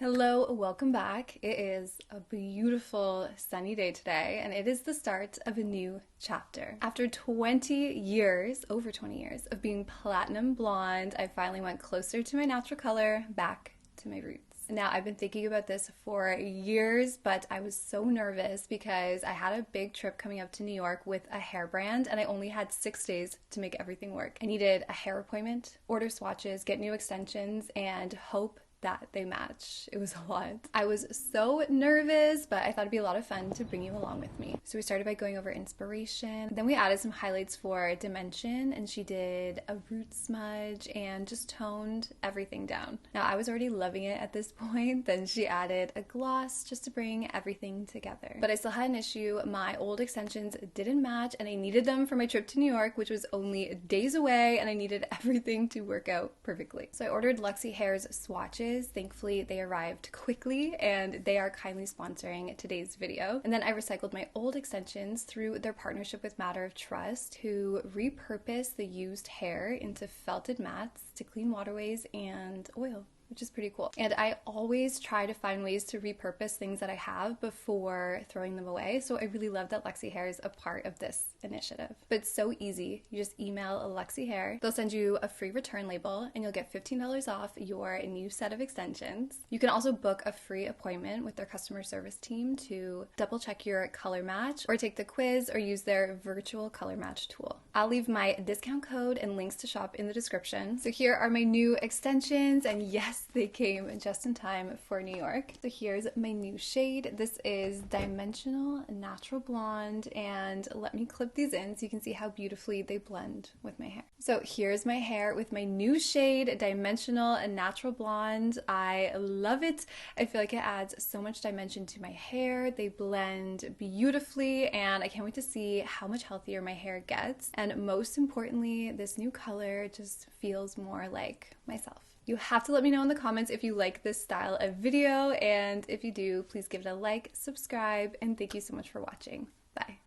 Hello, welcome back. It is a beautiful sunny day today, and it is the start of a new chapter. After 20 years, over 20 years, of being platinum blonde, I finally went closer to my natural color, back to my roots. Now, I've been thinking about this for years, but I was so nervous because I had a big trip coming up to New York with a hair brand, and I only had 6 days to make everything work. I needed a hair appointment, order swatches, get new extensions, and hope that they match. It was a lot. I was so nervous, but I thought it'd be a lot of fun to bring you along with me. So we started by going over inspiration. Then we added some highlights for dimension, and she did a root smudge and just toned everything down. Now I was already loving it at this point. Then she added a gloss just to bring everything together. But I still had an issue. My old extensions didn't match, and I needed them for my trip to New York, which was only days away, and I needed everything to work out perfectly. So I ordered Luxy Hair's swatches. Thankfully, they arrived quickly, and they are kindly sponsoring today's video. And then I recycled my old extensions through their partnership with Matter of Trust, who repurposed the used hair into felted mats to clean waterways and oil, which is pretty cool. And I always try to find ways to repurpose things that I have before throwing them away. So I really love that Luxy Hair is a part of this initiative. But it's so easy. You just email Luxy Hair. They'll send you a free return label, and you'll get $15 off your new set of extensions. You can also book a free appointment with their customer service team to double check your color match, or take the quiz, or use their virtual color match tool. I'll leave my discount code and links to shop in the description. So here are my new extensions, and yes, they came just in time for New York. So here's my new shade. This is Dimensional Natural Blonde, and let me clip these in so you can see how beautifully they blend with my hair. So here's my hair with my new shade, Dimensional and Natural Blonde. I love it. I feel like it adds so much dimension to my hair. They blend beautifully, and I can't wait to see how much healthier my hair gets. And most importantly, this new color just feels more like myself. You have to let me know in the comments if you like this style of video, and if you do, please give it a like, subscribe, and thank you so much for watching. Bye.